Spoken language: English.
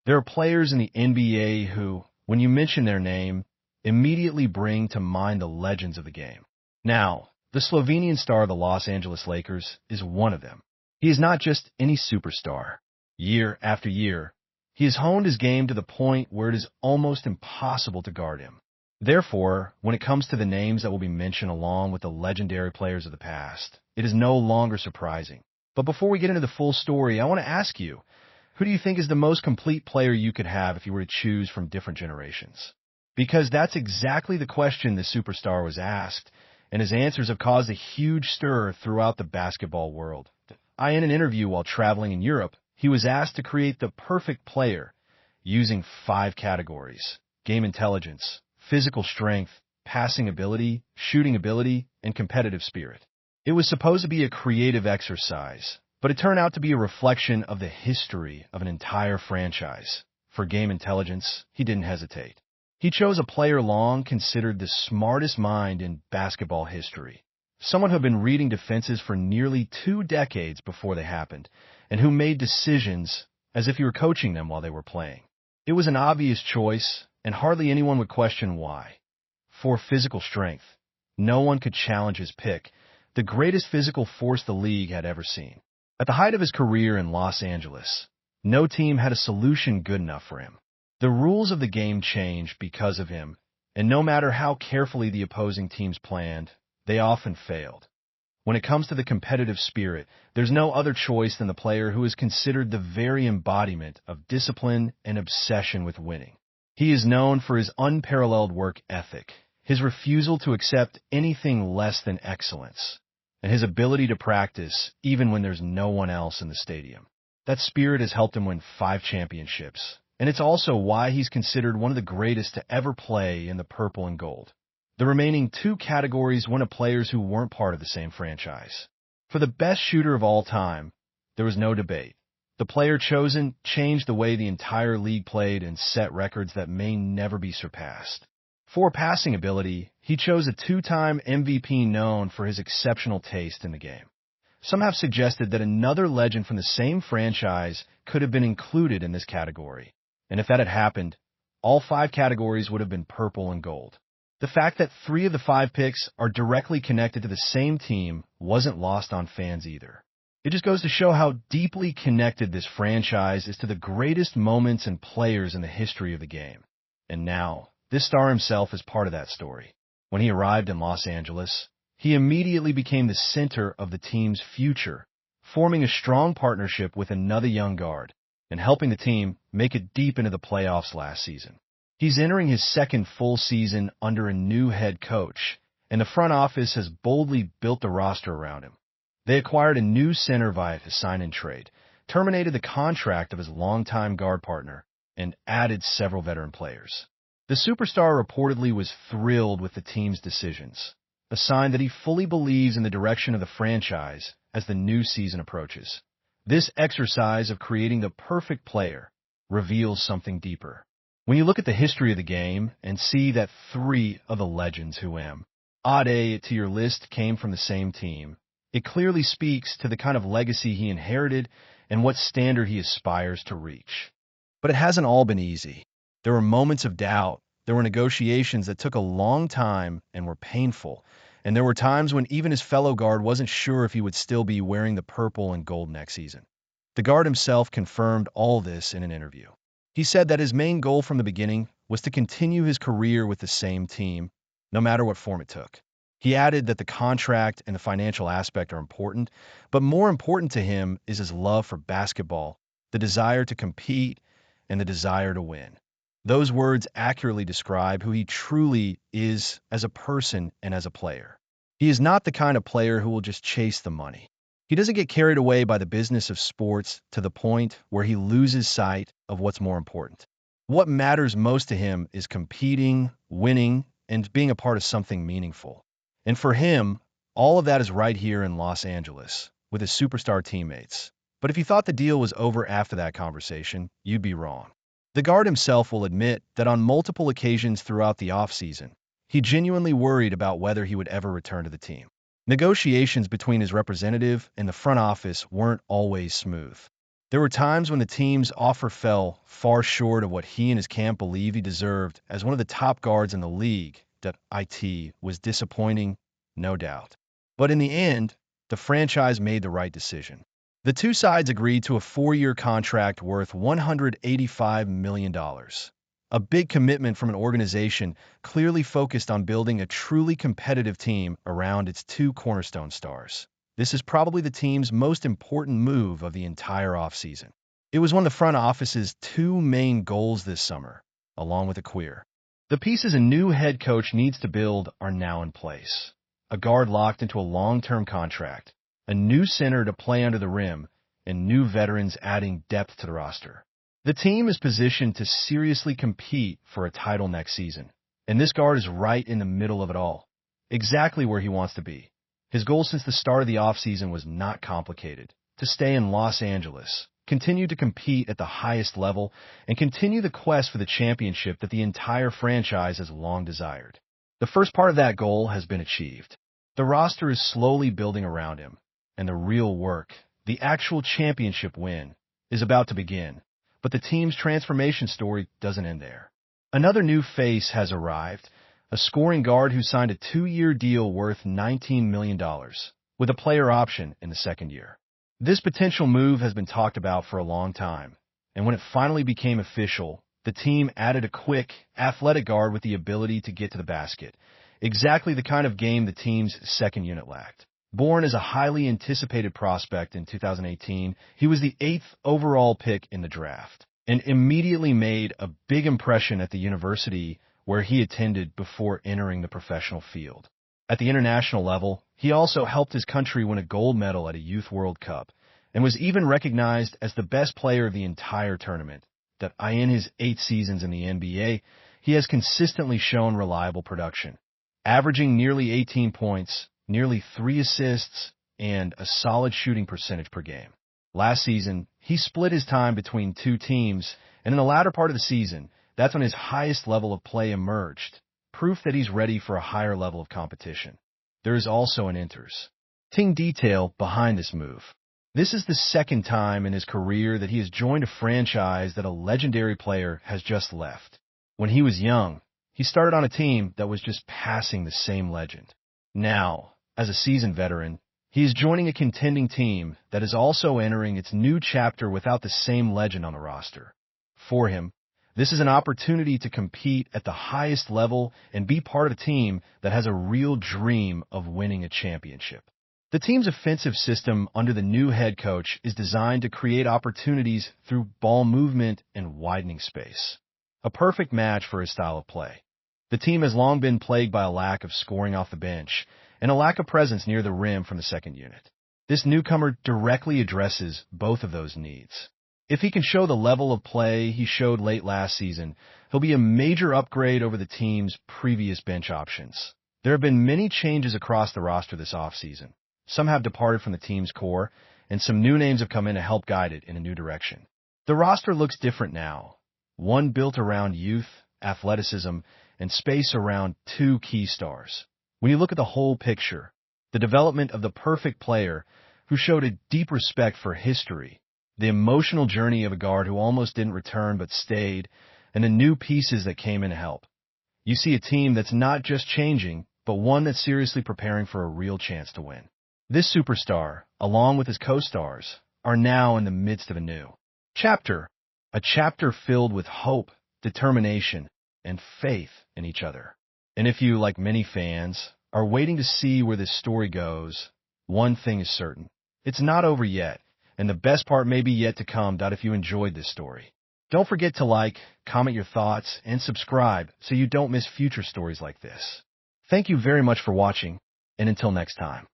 There are players in the NBA who, when you mention their name, immediately bring to mind the legends of the game. Now, the Slovenian star of the Los Angeles Lakers is one of them. He is not just any superstar. Year after year, he has honed his game to the point where it is almost impossible to guard him. Therefore, when it comes to the names that will be mentioned along with the legendary players of the past, it is no longer surprising. But before we get into the full story, I want to ask you, who do you think is the most complete player you could have if you were to choose from different generations? Because that's exactly the question the superstar was asked, and his answers have caused a huge stir throughout the basketball world. In an interview while traveling in Europe, he was asked to create the perfect player using 5 categories: game intelligence, physical strength, passing ability, shooting ability, and competitive spirit. It was supposed to be a creative exercise, but it turned out to be a reflection of the history of an entire franchise. For game intelligence, he didn't hesitate. He chose a player long considered the smartest mind in basketball history, someone who had been reading defenses for nearly 2 decades before they happened, and who made decisions as if he were coaching them while they were playing. It was an obvious choice, and hardly anyone would question why. For physical strength, no one could challenge his pick, the greatest physical force the league had ever seen. At the height of his career in Los Angeles, no team had a solution good enough for him. The rules of the game changed because of him, and no matter how carefully the opposing teams planned, they often failed. When it comes to the competitive spirit, there's no other choice than the player who is considered the very embodiment of discipline and obsession with winning. He is known for his unparalleled work ethic, his refusal to accept anything less than excellence, and his ability to practice even when there's no one else in the stadium. That spirit has helped him win 5 championships, and it's also why he's considered one of the greatest to ever play in the purple and gold. The remaining 2 categories went to players who weren't part of the same franchise. For the best shooter of all time, there was no debate. The player chosen changed the way the entire league played and set records that may never be surpassed. For passing ability, he chose a 2-time MVP known for his exceptional taste in the game. Some have suggested that another legend from the same franchise could have been included in this category, and if that had happened, all 5 categories would have been purple and gold. The fact that 3 of the 5 picks are directly connected to the same team wasn't lost on fans either. It just goes to show how deeply connected this franchise is to the greatest moments and players in the history of the game. And now, this star himself is part of that story. When he arrived in Los Angeles, he immediately became the center of the team's future, forming a strong partnership with another young guard and helping the team make it deep into the playoffs last season. He's entering his 2nd full season under a new head coach, and the front office has boldly built the roster around him. They acquired a new center via his sign-and trade, terminated the contract of his longtime guard partner, and added several veteran players. The superstar reportedly was thrilled with the team's decisions, a sign that he fully believes in the direction of the franchise as the new season approaches. This exercise of creating the perfect player reveals something deeper. When you look at the history of the game and see that 3 of the legends who add to your list came from the same team, it clearly speaks to the kind of legacy he inherited and what standard he aspires to reach. But it hasn't all been easy. There were moments of doubt, there were negotiations that took a long time and were painful, and there were times when even his fellow guard wasn't sure if he would still be wearing the purple and gold next season. The guard himself confirmed all this in an interview. He said that his main goal from the beginning was to continue his career with the same team, no matter what form it took. He added that the contract and the financial aspect are important, but more important to him is his love for basketball, the desire to compete, and the desire to win. Those words accurately describe who he truly is as a person and as a player. He is not the kind of player who will just chase the money. He doesn't get carried away by the business of sports to the point where he loses sight of what's more important. What matters most to him is competing, winning, and being a part of something meaningful. And for him, all of that is right here in Los Angeles, with his superstar teammates. But if you thought the deal was over after that conversation, you'd be wrong. The guard himself will admit that on multiple occasions throughout the offseason, he genuinely worried about whether he would ever return to the team. Negotiations between his representative and the front office weren't always smooth. There were times when the team's offer fell far short of what he and his camp believed he deserved as one of the top guards in the league. That it was disappointing, no doubt. But in the end, the franchise made the right decision. The two sides agreed to a 4-year contract worth $185 million. A big commitment from an organization clearly focused on building a truly competitive team around its two cornerstone stars. This is probably the team's most important move of the entire offseason. It was one of the front office's two main goals this summer, along with a queer. The pieces a new head coach needs to build are now in place. A guard locked into a long-term contract, a new center to play under the rim, and new veterans adding depth to the roster. The team is positioned to seriously compete for a title next season, and this guard is right in the middle of it all, exactly where he wants to be. His goal since the start of the offseason was not complicated: to stay in Los Angeles, continue to compete at the highest level, and continue the quest for the championship that the entire franchise has long desired. The first part of that goal has been achieved. The roster is slowly building around him, and the real work, the actual championship win, is about to begin. But the team's transformation story doesn't end there. Another new face has arrived, a scoring guard who signed a 2-year deal worth $19 million, with a player option in the second year. This potential move has been talked about for a long time, and when it finally became official, the team added a quick, athletic guard with the ability to get to the basket, exactly the kind of game the team's second unit lacked. Born as a highly anticipated prospect in 2018, he was the 8th overall pick in the draft and immediately made a big impression at the university where he attended before entering the professional field. At the international level, he also helped his country win a gold medal at a Youth World Cup and was even recognized as the best player of the entire tournament. That in his 8 seasons in the NBA, he has consistently shown reliable production, averaging nearly 18 points, nearly 3 assists, and a solid shooting percentage per game. Last season, he split his time between two teams, and in the latter part of the season, that's when his highest level of play emerged, proof that he's ready for a higher level of competition. There is also an interesting detail behind this move. This is the second time in his career that he has joined a franchise that a legendary player has just left. When he was young, he started on a team that was just passing the same legend. Now, as a seasoned veteran, he is joining a contending team that is also entering its new chapter without the same legend on the roster. For him, this is an opportunity to compete at the highest level and be part of a team that has a real dream of winning a championship. The team's offensive system under the new head coach is designed to create opportunities through ball movement and widening space, a perfect match for his style of play. The team has long been plagued by a lack of scoring off the bench and a lack of presence near the rim from the second unit. This newcomer directly addresses both of those needs. If he can show the level of play he showed late last season, he'll be a major upgrade over the team's previous bench options. There have been many changes across the roster this offseason. Some have departed from the team's core, and some new names have come in to help guide it in a new direction. The roster looks different now, one built around youth, athleticism, and space around two key stars. When you look at the whole picture, the development of the perfect player who showed a deep respect for history, the emotional journey of a guard who almost didn't return but stayed, and the new pieces that came in to help, you see a team that's not just changing, but one that's seriously preparing for a real chance to win. This superstar, along with his co-stars, are now in the midst of a new chapter, a chapter filled with hope, determination, and faith in each other. And if you, like many fans, are waiting to see where this story goes, one thing is certain: it's not over yet, and the best part may be yet to come. If you enjoyed this story, don't forget to like, comment your thoughts, and subscribe so you don't miss future stories like this. Thank you very much for watching, and until next time.